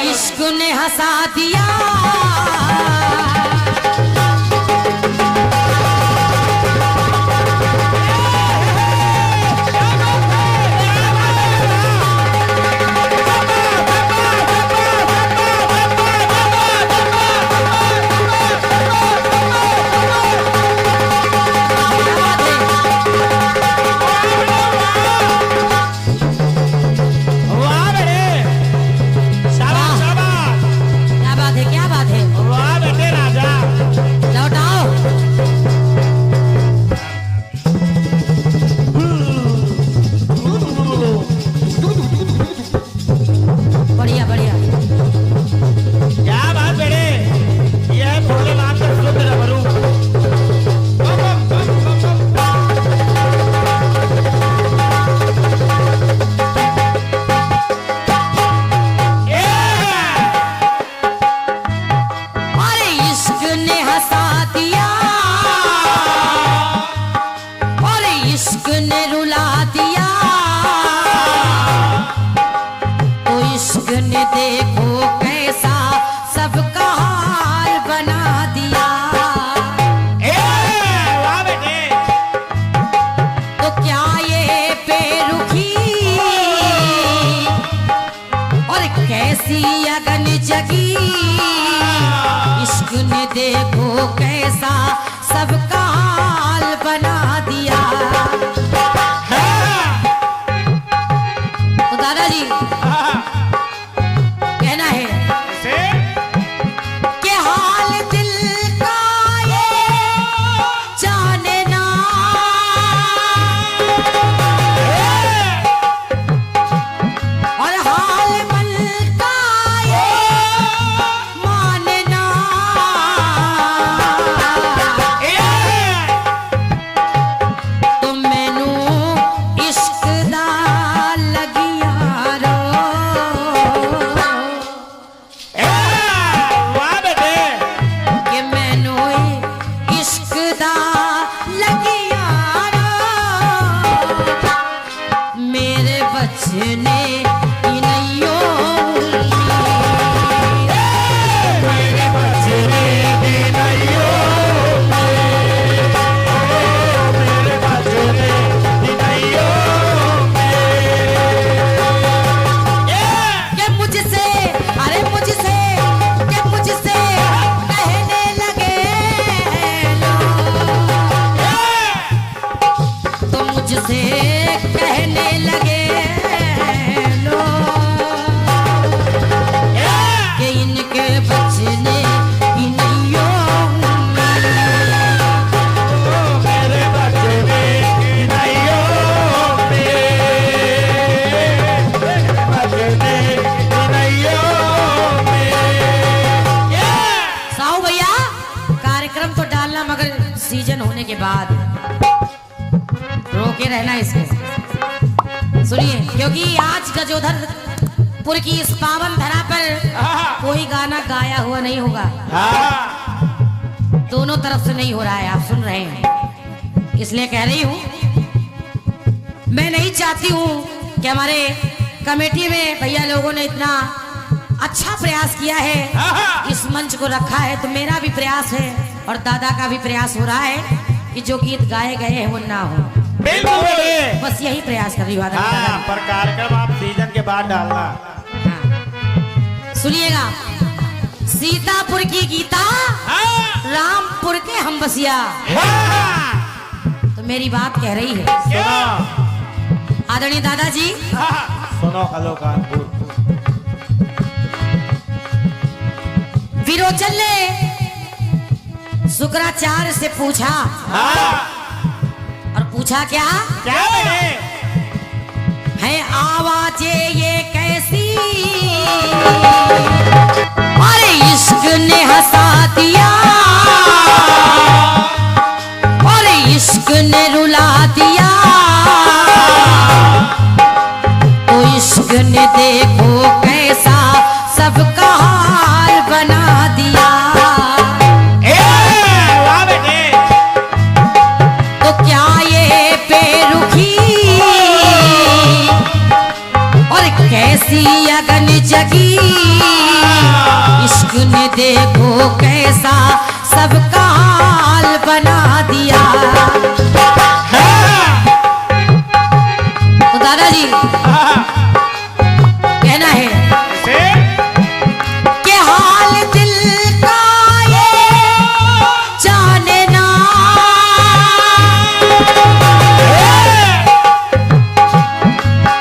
इश्क ने हंसा दिया। अगन जगी इश्क ने देखो कैसा सबका हाल बना दिया। तो दादाजी कहना है कि हाल दिल का ये जाने ना, और हाल मन का ये मानना। तो मैनू इश्क दा लगिया रो, कि मैनू इश्क दा लगिया रो, मेरे बचने कहने लगे लो कि इनके बचने की नहीं मेरे बचने की नहीं साहू भैया कार्यक्रम तो डालना मगर सीजन होने के बाद रोके रहना इसको। सुनिए क्योंकि आज गजोधरपुर की इस पावन धरा पर कोई गाना गाया हुआ नहीं होगा, दोनों तरफ से नहीं हो रहा है, आप सुन रहे हैं, इसलिए कह रही हूं। मैं नहीं चाहती हूं कि हमारे कमेटी में भैया लोगों ने इतना अच्छा प्रयास किया है, इस मंच को रखा है, तो मेरा भी प्रयास है और दादा का भी प्रयास हो रहा है कि जो गीत गाए गए हैं वो ना हो। बस यही प्रयास कर रही हूँ। पर कार्यक्रम आप सीजन के बाद डालना। सुनिएगा, सीतापुर की गीता, रामपुर के हम बसिया, तो मेरी बात कह रही है। सुनो आदरणीय दादाजी, सुनो हेलो कानपुर। विरोचन ने शुक्राचार्य से पूछा, और पूछा क्या है आवाजें ये कैसी, अरे इश्क ने हंसा दिया, अरे इश्क ने रुला दिया, तो इश्क ने देखो कैसा सबका हाल बना दिया। कैसी अगन जगी, इश्क ने देखो कैसा सबका हाल बना दिया। तो दादाजी कहना है कि हाल दिल का ये जाने ना,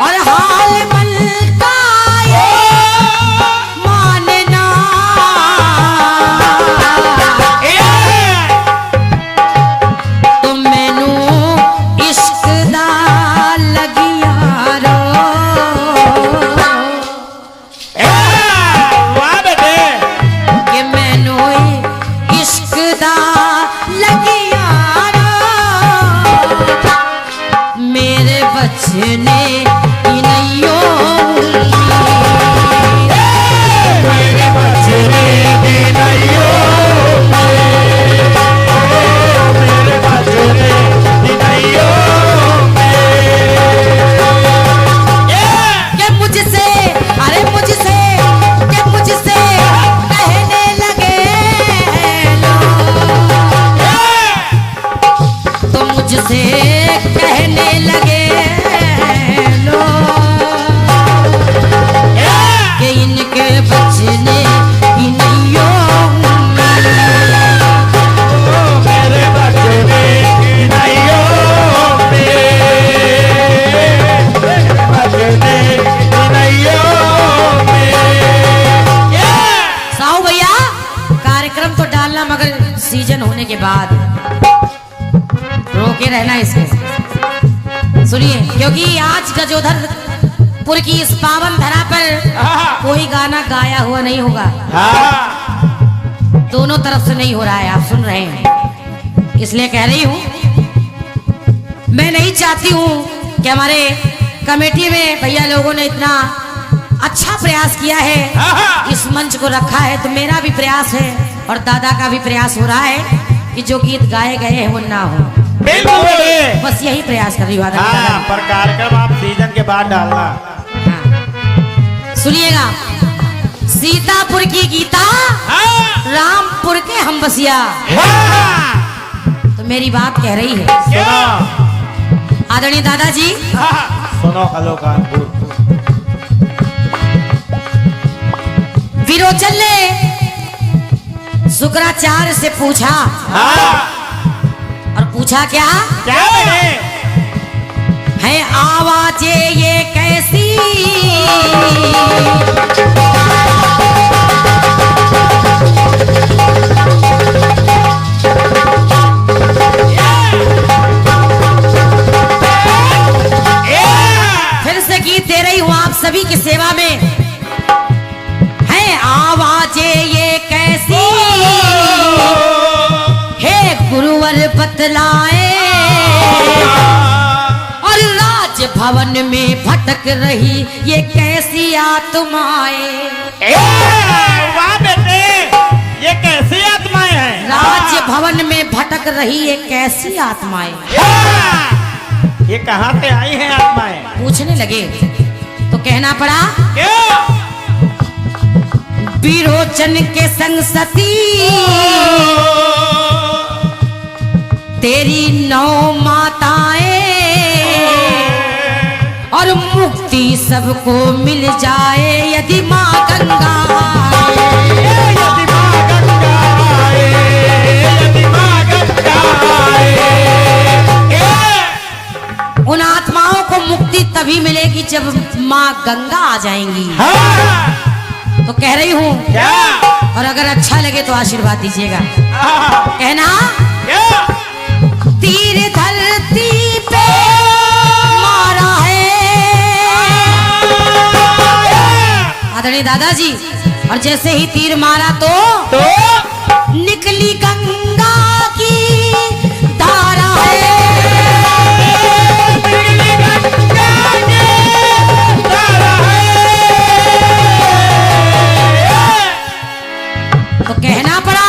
और हाल मन का ये मानना। तो मैनू इश्क दा लगिया रो, कि मैनू इश्क दा लगिया रो, मेरे बचने की नैयो मेरे बचने की नैयो के मुझसे, अरे मुझसे, के मुझसे कहने लगे लोग, तो मुझसे कहने लगे लोग कि इनके बचने की नैयो साहू भैया कार्यक्रम तो डालना, मगर सीजन होने के बाद रोके रहना इसको। सुनिए, क्योंकि आज गजोधरपुर की इस पावन धरा पर कोई गाना गाया हुआ नहीं होगा, दोनों तरफ से नहीं हो रहा है, आप सुन रहे हैं। इसलिए कह रही हूं, मैं नहीं चाहती हूं कि हमारे कमेटी में भैया लोगों ने इतना अच्छा प्रयास किया है, इस मंच को रखा है, तो मेरा भी प्रयास है और दादा का भी प्रयास हो रहा है कि जो गीत गाए गए हैं वो ना हो। बस यही प्रयास कर रही हूँ दादा। पर कार्यक्रम आप सीजन के बाद डालना। सुनिएगा, सीतापुर की गीता, रामपुर के हम बसिया, तो मेरी बात कह रही है। सुनो आदरणीय दादाजी, सुनो हेलो कानपुर। विरोचन ने शुक्राचार्य से पूछा, और पूछा क्या है आवाजें ये कैसी, फिर से गीत दे रही हूं आप सभी की सेवा में। है आवाजें ये कैसी, हे गुरुवर बतलाए, और राज भवन में भटक रही ये कैसी आत्माएं। वाह बेटे, ये कैसी आत्माएं हैं? राज भवन में भटक रही ये कैसी आत्माएं। ये कहाँ से आई हैं आत्माएं? पूछने लगे तो कहना पड़ा, विरोचन के संग सती तेरी 9 माताएं, और मुक्ति सबको मिल जाए यदि माँ गंगा आए। यदि माँ गंगा आए, यदि माँ गंगा आए। उन आत्माओं को मुक्ति तभी मिलेगी जब माँ गंगा आ जाएंगी। तो कह रही हूँ क्या? और अगर अच्छा लगे तो आशीर्वाद दीजिएगा। कहना, तीर धरती पे मारा है आदरणीय दादाजी, और जैसे ही तीर मारा तो निकली गंगा की धारा है। तो कहना पड़ा,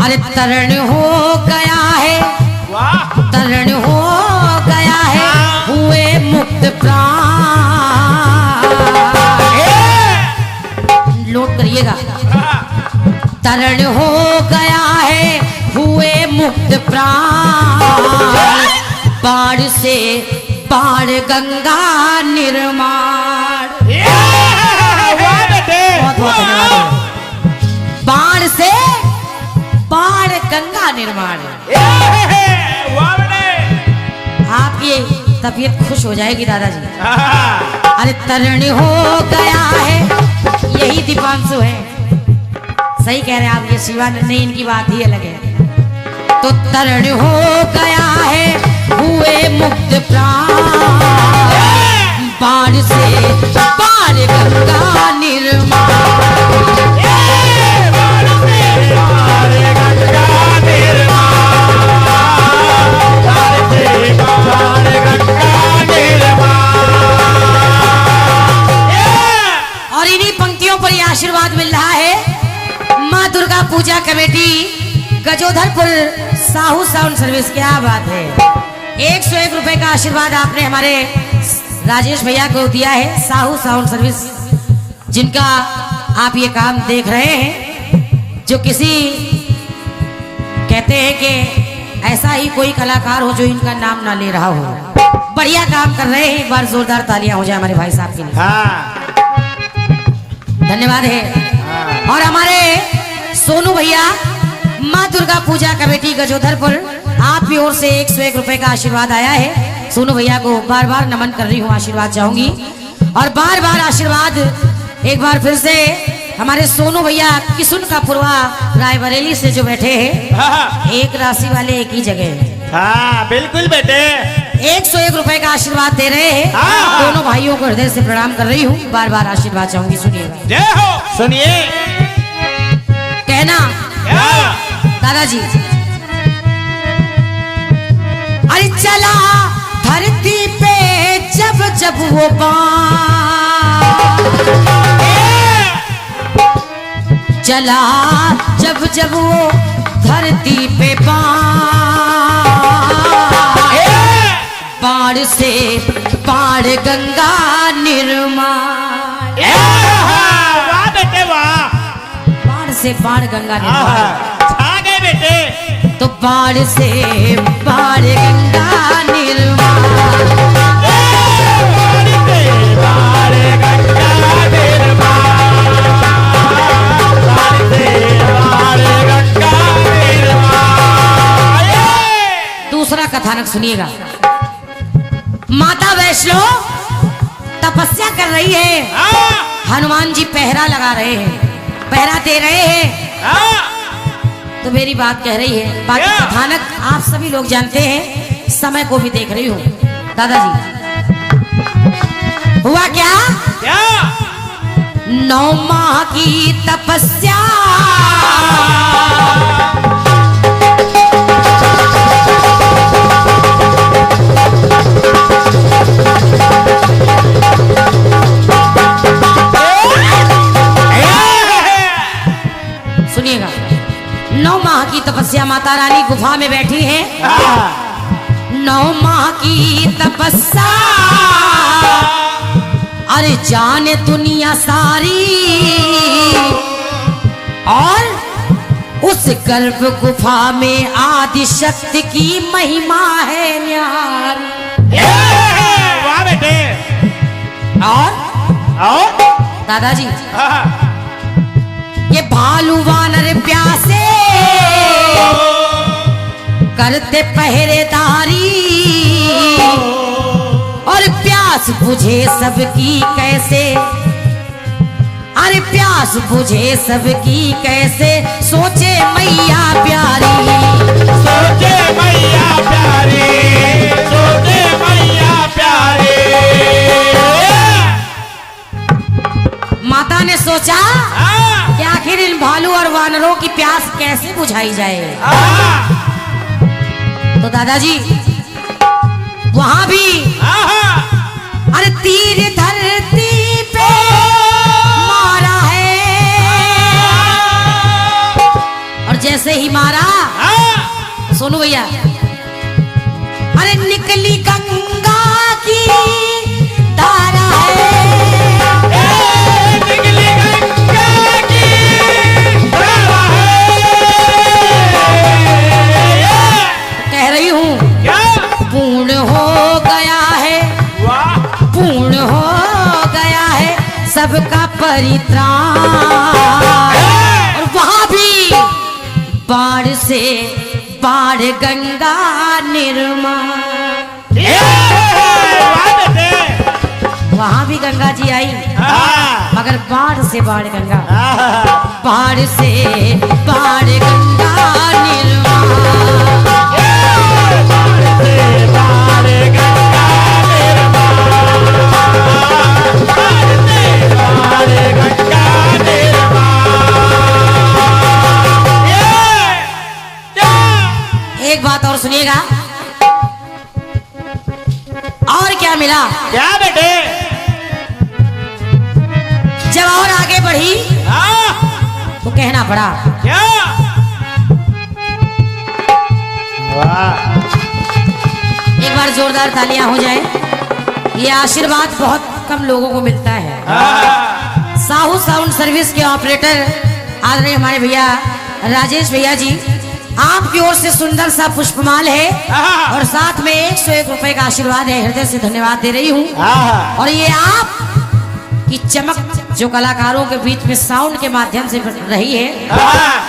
अरे तरण हो गया है, तरण हो गया है, हुए मुक्त प्राण। देखिएगा। तरण हो गया है हुए मुक्त प्राण, बाढ़ से बाढ़ गंगा निर्माण। बहुत बहुत धन्यवाद। बाढ़ से बाढ़ गंगा निर्माण। आपकी तबीयत खुश हो जाएगी दादाजी। अरे तरण हो गया है, यही दीपांशु है, सही कह रहे हैं आप, ये शिवानंद नहीं, इनकी बात ही अलग है। तो तरण हो गया है हुए मुक्त प्राण, बाढ़ से बाढ़ गंगा निर्माण। और इन्हीं पंक्तियों पर यह आशीर्वाद मिल रहा है। माँ Durga Puja committee गजोधरपुर Sahu sound service, क्या बात है। 101 रुपए का आशीर्वाद आपने हमारे राजेश भैया को दिया है, साहू साउंड सर्विस, जिनका आप ये काम देख रहे हैं। जो किसी कहते हैं कि ऐसा ही कोई कलाकार हो जो इनका नाम ना ले रहा हो, बढ़िया काम कर रहे हैं। एक बार जोरदार तालियां हो जाए हमारे भाई साहब के लिए। धन्यवाद है। और हमारे सोनू भैया माँ दुर्गा पूजा कमेटी गजोधरपुर, आपकी ओर से 101 रुपए का आशीर्वाद आया है। सोनू भैया को बार बार नमन कर रही हूँ, आशीर्वाद चाहूंगी। और बार बार आशीर्वाद एक बार फिर से हमारे सोनू भैया किसुन का पुरवा रायबरेली से जो बैठे हैं, एक राशि वाले एक ही जगह। हाँ बिल्कुल बेटे। 101 रुपए का आशीर्वाद दे रहे हैं। दोनों भाइयों को हृदय से प्रणाम कर रही हूँ, बार बार आशीर्वाद चाहूंगी। सुनिएगा। जय हो। सुनिए। कहना दादाजी। अरे चला धरती पे जब जब वो चला जब जब वो धरती पे बाढ़ से बाढ़ गंगा निर्माण। वाह बेटे वाह। बाढ़ से बाढ़ गंगा निर्माण। आ गए बेटे। तो बाढ़ से बाढ़ गंगा निर्माण। दूसरा कथानक सुनिएगा। माता वैष्णो तपस्या कर रही है, हनुमान जी पहरा लगा रहे हैं, पहरा दे रहे हैं। तो मेरी बात कह रही है, बाकी कथानक आप सभी लोग जानते हैं, समय को भी देख रही हूँ। दादाजी हुआ क्या? 9 माह की तपस्या सुनिएगा। 9 माह की तपस्या, माता रानी गुफा में बैठी हैं। 9 माह की तपस्या, अरे जाने दुनिया सारी, और उस गर्भ गुफा में आदि शक्ति की महिमा है न्यारी। वाह बेटे। और दादाजी ये भालू वानर प्यासे करते पहरेदारी, और प्यास बुझे सबकी कैसे, अरे प्यास बुझे सबकी कैसे, सोचे मैया प्यारी, सोचे मैया प्यारी, सोचे मैया प्यारी। माता ने सोचा कि आखिर इन भालू और वानरों की प्यास कैसे बुझाई जाए। तो दादाजी वहां भी अरे तीर धरती पे मारा है, और जैसे ही मारा सोनू भैया, अरे निकली गंगा की धारा है, निकली गंगा की सबका परित्राण, और वहां भी बाढ़ से बाढ़ गंगा निर्माण। वहां भी गंगा जी आई, मगर बाढ़ से बाढ़ गंगा, बाढ़ से बाढ़ गंगा निर्माण। एक बात और सुनिएगा, और क्या मिला? क्या बेटे? जब और आगे बढ़ी तो कहना पड़ा क्या? वाह, एक बार जोरदार तालियां हो जाए। ये आशीर्वाद बहुत कम लोगों को मिलता है। साहू साउंड सर्विस के ऑपरेटर आदरणीय हमारे भैया राजेश भैया जी, आपकी ओर से सुंदर सा पुष्पमाल है और साथ में 101 रुपए का आशीर्वाद है। हृदय से धन्यवाद दे रही हूँ। और ये आप की चमक जो कलाकारों के बीच में साउंड के माध्यम से रही है,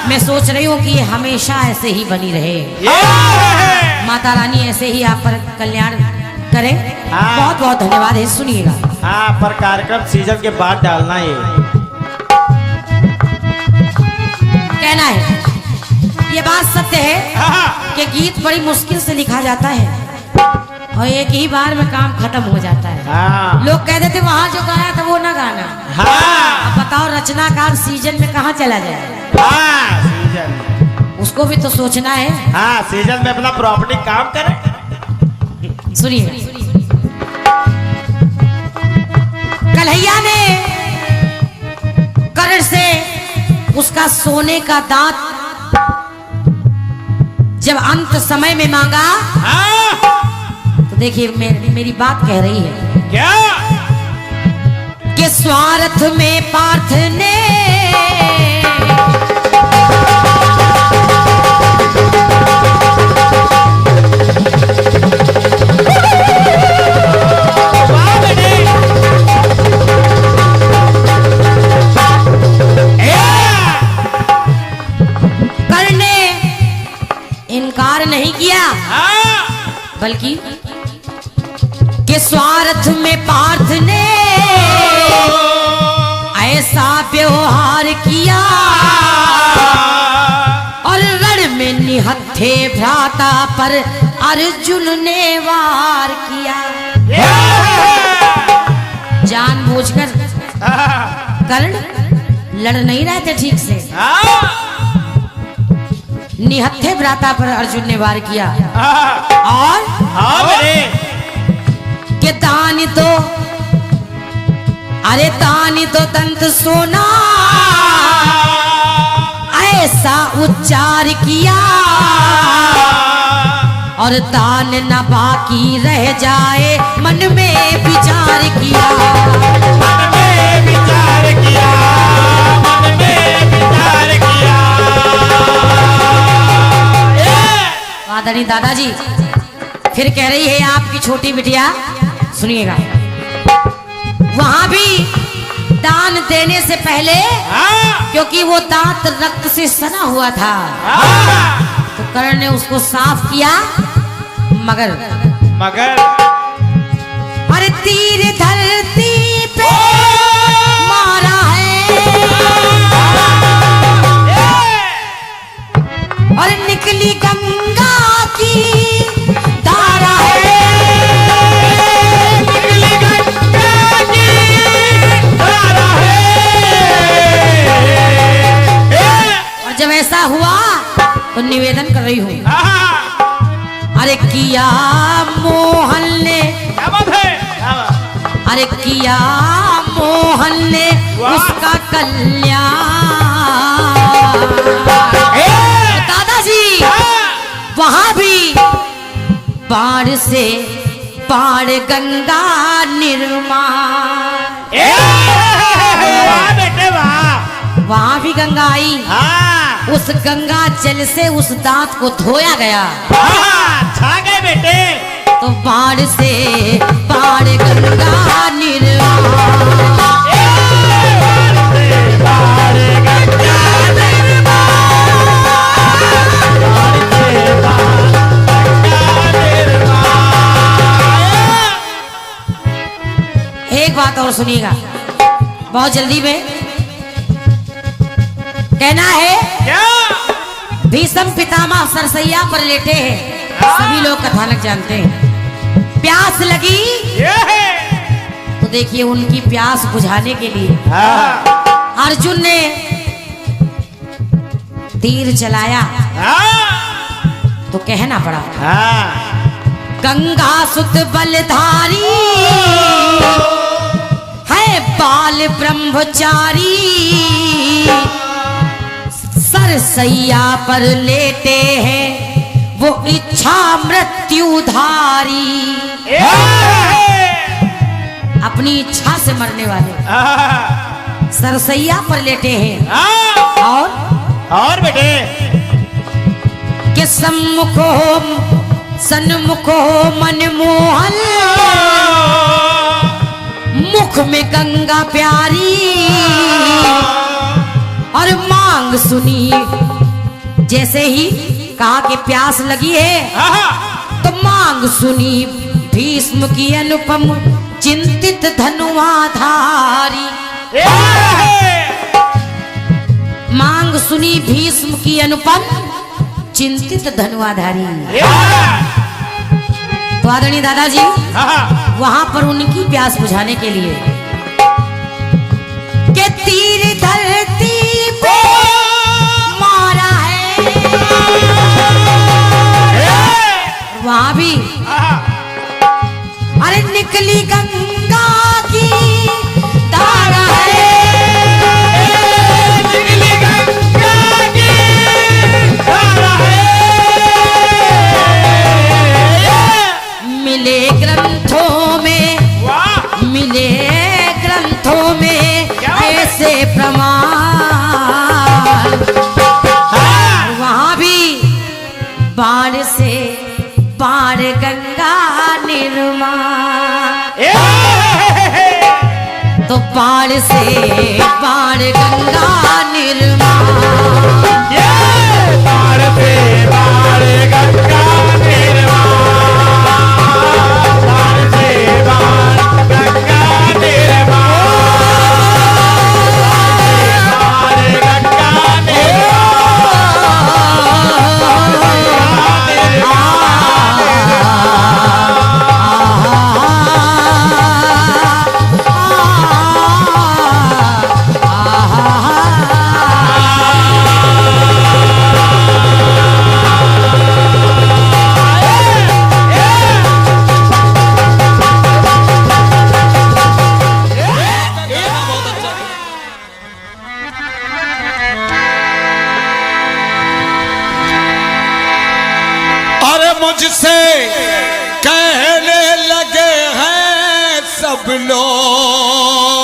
मैं सोच रही हूँ कि ये हमेशा ऐसे ही बनी रहे। माता रानी ऐसे ही आप पर कल्याण करे। बहुत बहुत धन्यवाद है। सुनिएगा। हाँ, पर कार्यक्रम सीजन के बाद डालना है। कहना है, ये बात सत्य है कि गीत बड़ी मुश्किल से लिखा जाता है और एक ही बार में काम खत्म हो जाता है। लोग कह देते वहां जो गाया था वो ना गाना। अब बताओ रचनाकार सीजन में कहाँ चला जाए? सीजन उसको भी तो सोचना है। हाँ, सीजन में अपना प्रॉपर्टी काम करे। सुनिए, कन्हैया ने कर्ण से उसका सोने का दांत जब अंत समय में मांगा, तो देखिए मेरी बात कह रही है क्या कि स्वार्थ में पार्थ ने इनकार नहीं किया, बल्कि कि स्वार्थ में पार्थ ने ऐसा व्यवहार किया और रण में निहत्थे भ्राता पर अर्जुन ने वार किया। जानबूझकर कर्ण लड़ नहीं रहे थे ठीक से, निहत्थे भ्राता पर अर्जुन ने वार किया। और के दान दो, अरे दान दो दंत सोना, ऐसा उच्चार किया और दान न बाकी रह जाए मन में विचार किया। मन में विचार किया, मन में विचार किया। आदरणीय दादाजी फिर कह रही है आपकी छोटी बिटिया, सुनिएगा, वहां भी दान देने से पहले क्योंकि वो दांत रक्त से सना हुआ था तो कर्ण ने उसको साफ किया, मगर अरे तीर धरती पे मारा है और निकली गंगा की धारा है, निकली गंगा की धारा है। और जब ऐसा हुआ तो निवेदन कर रही हूँ, अरे किया मोहन ने, क्या बात है? अरे किया मोहन ने उसका कल्याण। दादाजी वहां भी बाढ़ से बाढ़ गंगा निर्माण, वाह बेटे वाह। वहां भी गंगा आई, उस गंगा जल से उस दांत को धोया गया। छा गए बेटे। तो बाढ़ से बाढ़ गंगा निर्माण। सुनिएगा बहुत जल्दी में। कहना है क्या? भीष्म पितामह सरसैया पर लेटे हैं, सभी लोग कथानक जानते हैं। प्यास लगी ये है। तो देखिए उनकी प्यास बुझाने के लिए हाँ। अर्जुन ने तीर चलाया हाँ। तो कहना पड़ा हाँ। गंगा सुत बलधारी है बाल ब्रह्मचारी, सरसैया पर लेटे हैं वो इच्छा मृत्युधारी। अपनी इच्छा से मरने वाले सरसैया पर लेटे हैं। और बेटे के सम्मुख हो सन्मुख हो मनमोहन, मुख में गंगा प्यारी और मांग सुनी। जैसे ही कहा कि प्यास लगी है तो मांग सुनी भीष्म की अनुपम चिंतित धनुआधारी। मांग सुनी भीष्म की अनुपम चिंतित धनुआधारी। तो आदरणीय दादाजी वहां पर उनकी प्यास बुझाने के लिए के तीर धरती पे मारा है, वहां भी अरे निकली गंगा की धारा है, निकली गंगा की धारा है। मिले ग्रंथों में मिले ग्रंथों में ऐसे प्रमाण, वहां भी बाढ़ से बाढ़ गंगा निर्माण। तो बाढ़ से बाढ़ गंगा निर्माण, बाढ़ से बाढ़ गंगा निर्माण, बाढ़ से बाढ़ गंगा निर्माण, बाढ़ गंगा मुझसे कहने लगे हैं सब लोग,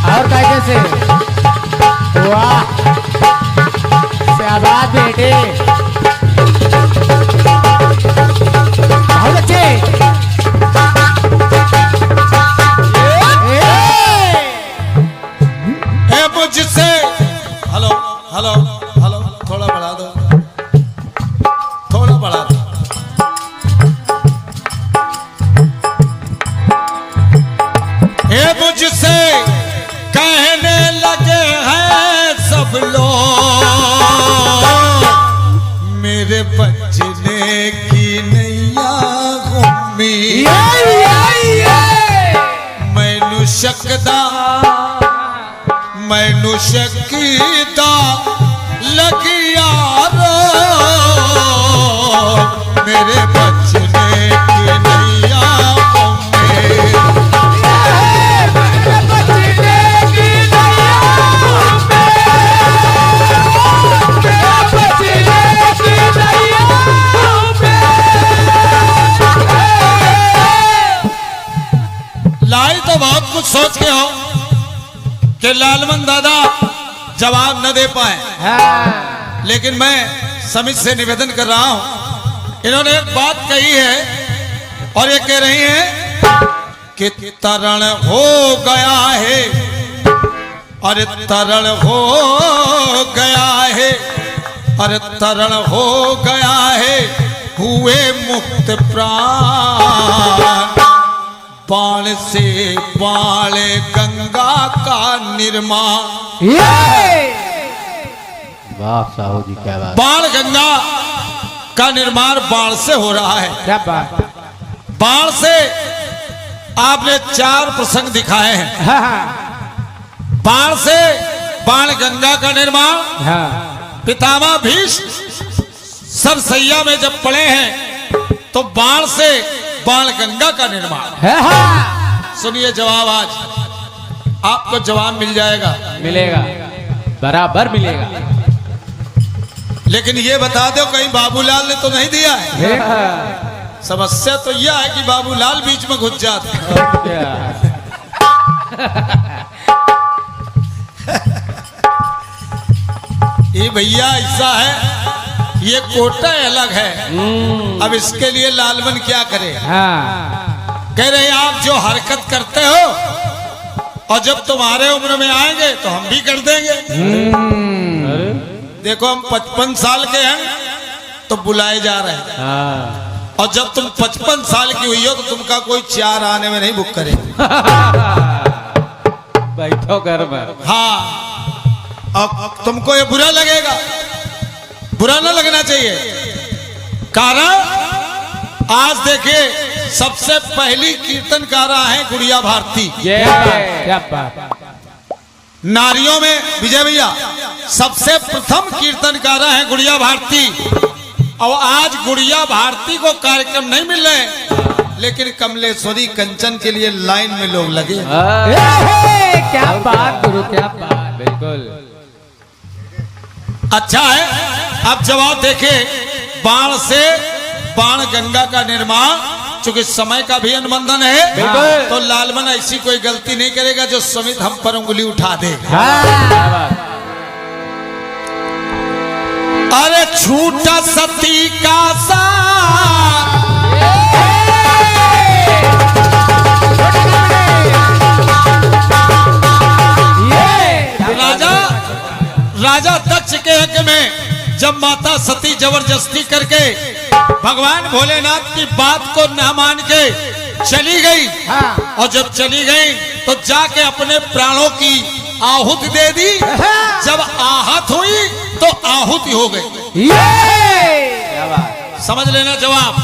और कैसे वाह शाबाश बेटे, बहुत अच्छे। मुझसे हेलो हेलो हेलो थोड़ा बढ़ा दो, थोड़ा बढ़ा दो। मुझसे कहने लगे हैं सब लोग, मेरे बचने की नैया गुम्मी, मैनू शकदा मैनू शकीदा लगिया रो, मेरे बचने की नैया लाई तो बहुत कुछ सोच के हो कि लालमन दादा जवाब न दे पाए, लेकिन मैं समित से निवेदन कर रहा हूं। इन्होंने एक बात कही है और ये कह रही हैं कि तरण हो गया है, अरे तरण हो गया है, अरे तरण हो गया है, हुए मुक्त प्राण, बाण से बाण गंगा का निर्माण। वाह साहू जी क्या बात। बाण गंगा का निर्माण बाण से हो रहा है। क्या बात। बाण से आपने 4 प्रसंग दिखाए हैं। हाँ बाण से बाण गंगा का निर्माण। हाँ पितामह भीष्म सरसैया में जब पड़े हैं तो बाण से बाण गंगा का निर्माण। हाँ सुनिए जवाब, आज आपको जवाब मिल जाएगा, मिलेगा, बराबर मिलेगा। लेकिन ये बता दो कहीं बाबूलाल ने तो नहीं दिया है। समस्या तो यह है कि बाबूलाल बीच में घुस जाते हैं। ये भैया ऐसा है, ये कोटा अलग है। अब इसके लिए लालवन क्या करे। हाँ कह रहे आप जो हरकत करते हो और जब तुम्हारे उम्र में आएंगे तो हम भी कर देंगे। देखो हम 55 साल के हैं तो बुलाए जा रहे हैं, हाँ और जब तुम 55 साल की हुई हो तो तुमका कोई 4 आने में नहीं बुक करे। बैठो घर में। हाँ, अब तुमको ये बुरा लगेगा, बुरा ना लगना चाहिए। कारण आज देखिए सबसे पहली कीर्तनकारा है गुड़िया भारती। क्या बात। नारियों में विजय भैया सबसे प्रथम कीर्तनकारा है गुड़िया भारती। और आज गुड़िया भारती को कार्यक्रम नहीं मिल रहे, लेकिन कमलेश्वरी कंचन के लिए लाइन में लोग लगे। क्या बात गुरु, क्या बात। बिल्कुल अच्छा है। अब जवाब देखे, बाण से बाण गंगा का निर्माण, चूंकि समय का भी अनुबंधन है बिल्कुल। तो लालमन ऐसी कोई गलती नहीं करेगा जो समित हम पर उंगली उठा दे। अरे छूटा सती का साथ, राजा दक्ष के यज्ञ में जब माता सती जबरदस्ती करके भगवान भोलेनाथ की बात को न मान के चली गई, और जब चली गई तो जाके अपने प्राणों की आहुति दे दी। जब आहत हुई तो आहुति हो गई। समझ लेना जवाब।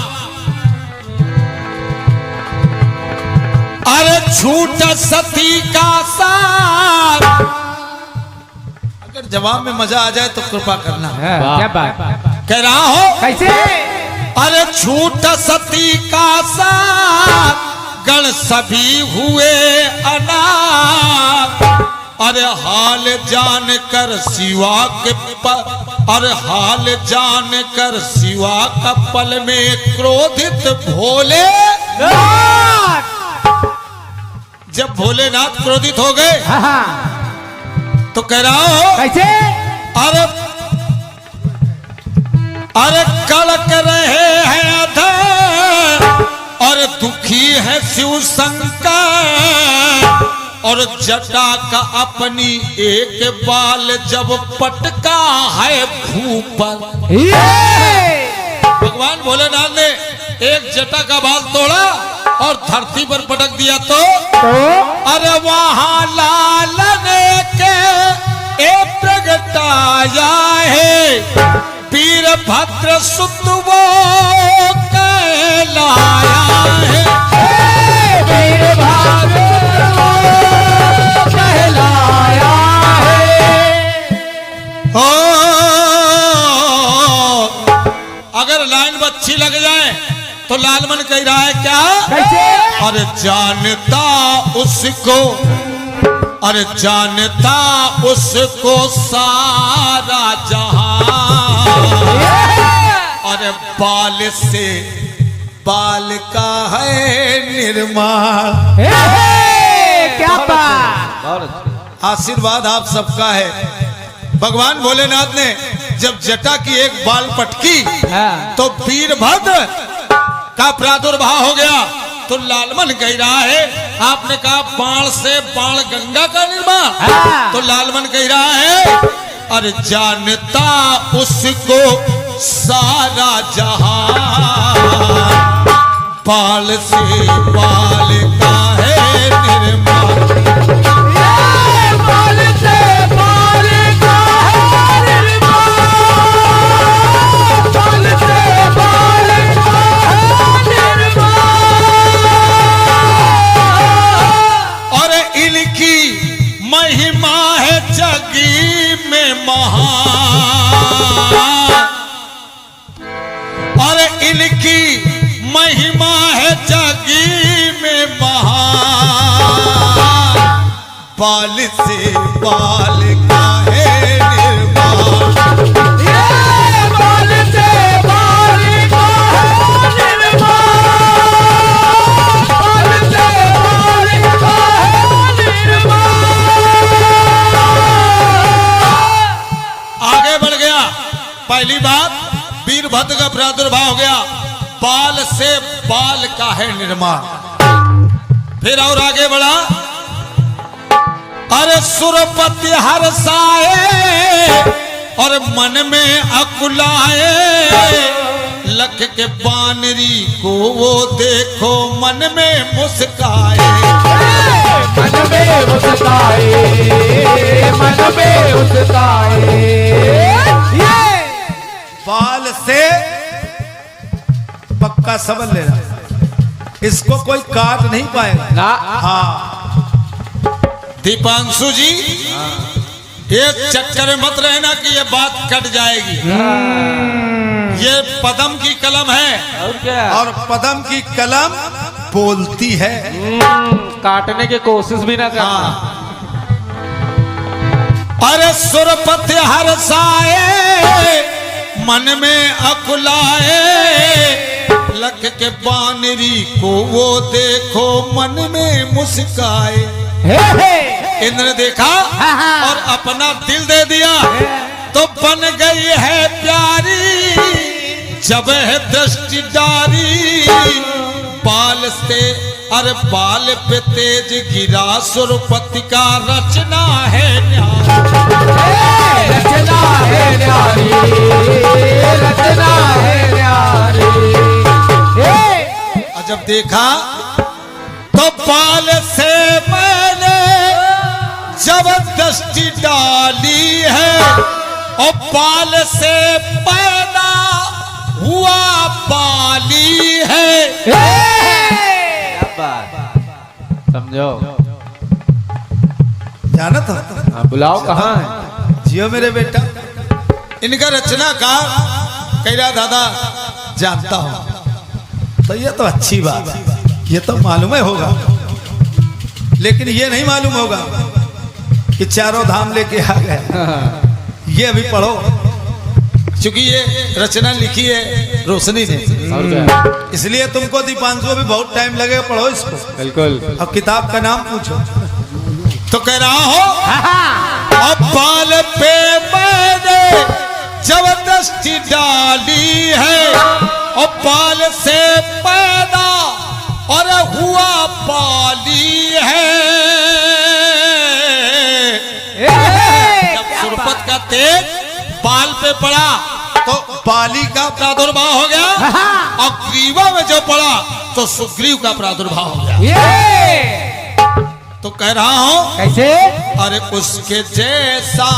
अरे छूट सती का साथ, अगर जवाब में मजा आ जाए तो कृपा करना। क्या बात। कह रहा हो कैसे। अरे छूट सती का साथ, गण सभी हुए अनाथ। अरे हाल जान कर शिवा के अरे हाल जान कर शिवा का पल में क्रोधित भोले। जब भोलेनाथ क्रोधित हो गए तो कह रहा हो कैसे। अरे कड़क रहे हैं अधर, और दुखी है शिव शंकर। और जटा का अपनी एक बाल जब पटका है भूपर। भगवान भोलेनाथ ने एक जटा का बाल तोड़ा और धरती पर पटक दिया तो अरे वहां लालने के एक प्रगटाया है, वीरभद्र सुत वो कहलाया है। वीरभद्र कहलाया है। अगर लाइन अच्छी लग जाए तो लालमन कह रहा है क्या। अरे जानता उसको, अरे जानता उसको सारा जहां। अरे बाल से बाल का है निर्माण। क्या बात। आशीर्वाद आप सबका है। भगवान भोलेनाथ ने जब जटा की एक बाल पटकी तो वीरभद्र का प्रादुर्भाव हो गया। तो लालमन कह रहा है, आपने कहा बाण से बाण गंगा का निर्माण, तो लालमन कह रहा है अरे जानता उसको सारा जहां, बाल से बाल का है निर्माण। बाल से बाल का है निर्माण, बाल से बाल का है निर्माण। और इनकी महिमा है जगी में महान, और इनकी महिमा है जगी में महान, बाल से बाल का है निर्माण। बाल से बाल का है निर्माण, बाल से बाल का है निर्माण। आगे बढ़ गया। पहली बात वीरभद्र का प्रादुर्भाव हो गया, बाल से बाल का है निर्माण। फिर और आगे बढ़ा, अरे सुरपति हर्षाए और मन में अकुलाए, लख के बानरी को वो देखो मन में मुस्काए। मन में मुस्काए, मन में मुस्काए। बाल से पक्का समझ लेना, इसको कोई काट नहीं पाएगा ना। हाँ, दीपांशु जी एक चक्कर में मत रहना कि ये बात कट जाएगी। ये पदम की कलम है और क्या, और पदम की कलम बोलती है। काटने की कोशिश भी ना करना। हाँ। अरे सुरपति हर्षाए मन में अकुलाए, लख के बानरी को वो देखो मन में मुस्काए। इंद्र ने देखा और अपना दिल दे दिया, तो बन गई है प्यारी जब है दृष्टि डारी। बाल से अरे बाल पे तेज गिरा सुरपति का रचना है न्यारी। रचना है न्यारी, रचना है न्यारी। और जब देखा तो बाल से मैंने जबरदस्ती डाली है, और बाल से पैदा हुआ बाली है। समझो, जाना था, हाँ, बुलाओ कहाँ है? जियो मेरे बेटा। इनका रचना का कैला दादा जानता हूं। तो ये तो अच्छी बात है, ये तो मालूम ही होगा, लेकिन ये नहीं मालूम होगा कि चारों धाम लेके आ गए। ये अभी पढ़ो, क्योंकि ये रचना लिखी है रोशनी ने, और क्या, इसलिए तुमको दीपांशु अभी बहुत टाइम लगेगा, पढ़ो इसको। बिल्कुल। अब किताब का नाम पूछो। तो कह रहा हो अब बाल पे मैंने जबरदस्ती डाली है, और बाल से पैदा और हुआ बाली है। जब सुरपत का तेज बाल पे पड़ा तो बाली का प्रादुर्भाव हो गया, और ग्रीवा में जो पड़ा तो सुग्रीव का प्रादुर्भाव हो गया। ये तो कह रहा हूं कैसे? अरे उसके जैसा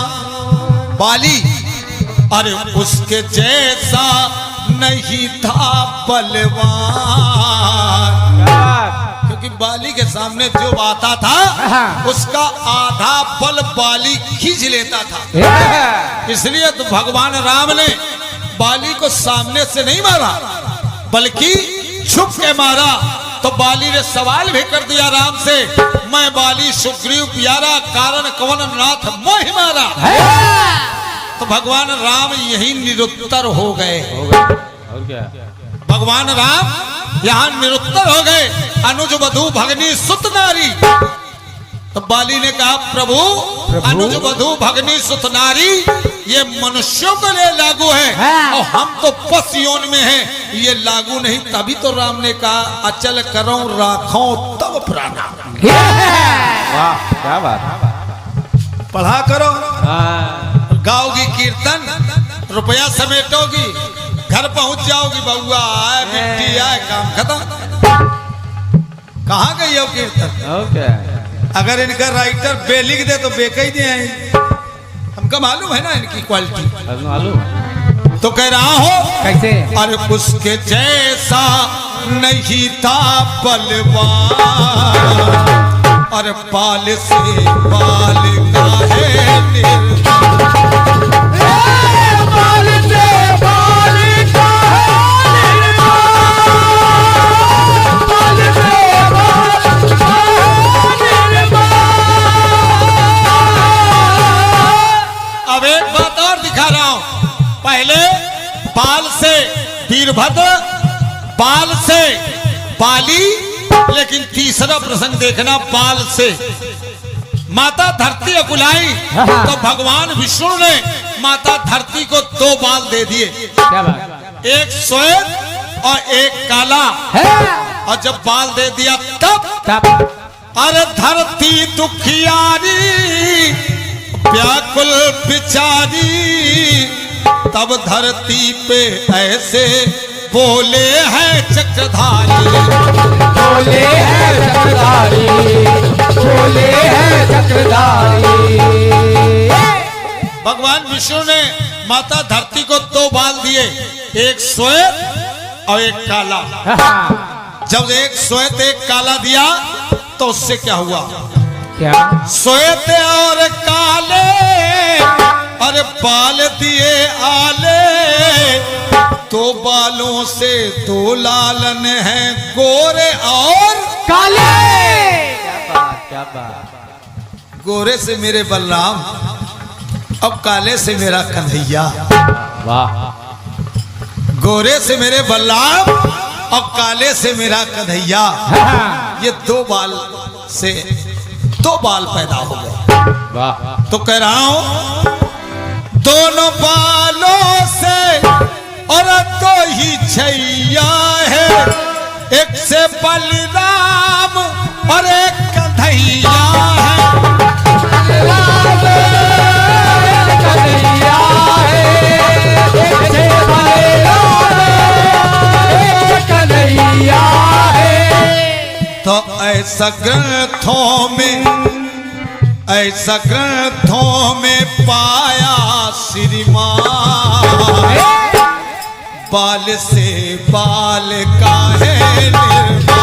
बाली, अरे उसके जैसा नहीं था बलवान, क्योंकि बाली के सामने जो आता था उसका आधा बल बाली खींच लेता था। इसलिए तो भगवान राम ने बाली को सामने से नहीं मारा, बल्कि छुप के मारा। तो बाली ने सवाल भी कर दिया राम से, मैं बाली सुग्रीव प्यारा, कारण कवन नाथ मोहि मारा। तो भगवान राम यही निरुत्तर हो गए। और क्या, भगवान राम यहाँ निरुत्तर हो गए। अनुज वधु भगनी सुत नारी। तो बाली ने कहा प्रभु, अनुज वधु भगनी सुत नारी ये मनुष्यों के लिए लागू है, और हम तो पश योन में हैं, ये लागू नहीं। तभी तो राम ने कहा अचल करो राखो तब प्राणा। वाह क्या बात। पढ़ा करो, हाँ, गाओगी कीर्तन, रुपया समेटोगी, घर पहुंच जाओगी, बउआ आए, मिट्टी आए, काम खत्म। कहाँ गई हो कीर्तन? ओके। अगर इनका राइटर बे लिख दे तो बेक ही दे आई। हमको मालूम है ना इनकी क्वालिटी। मालूम तो कह रहा हो कैसे? अरे उसके जैसा नहीं था बलवान, अरे बाल से बाल का है बाल से बाल का है निर्माण, बाल से बाल का है निर्माण। अब एक बात और दिखा रहा हूं। पहले बाल से वीरभद्र, बाल से बाली, लेकिन तीसरा प्रसंग देखना, बाल से माता धरती अकुलाई तो भगवान विष्णु ने माता धरती को 2 बाल दे दिए, क्या बात? एक श्वेत और एक काला। और जब बाल दे दिया तब अरे धरती दुखियारी व्याकुल बिचारी, तब धरती पे ऐसे बोले हैं चक्रधारी, बोले हैं चक्रधारी, बोले हैं चक्रधारी। भगवान विष्णु ने माता धरती को 2 बाल दिए, एक श्वेत और एक काला। जब एक श्वेत एक काला दिया तो उससे क्या हुआ? क्या? श्वेत और काले अरे बाल दिए आले, 2 बालों से 2 लालन हैं, गोरे और काले। क्या बात, क्या बात। गोरे से मेरे बलराम और काले से मेरा कन्हैया। वाह। गोरे से मेरे बलराम और काले से मेरा कन्हैया। ये 2 बाल से 2 बाल पैदा हो गए। वाह। तो कह रहा हूं दोनों बालों से और 2 ही छैया है, एक से बलराम और एक कन्हैया है। कन्हैया है, एक से बलराम, एक कन्हैया है। तो ऐसा ग्रंथों में पाया श्रीमान, बाल से बाल का है निर्माण।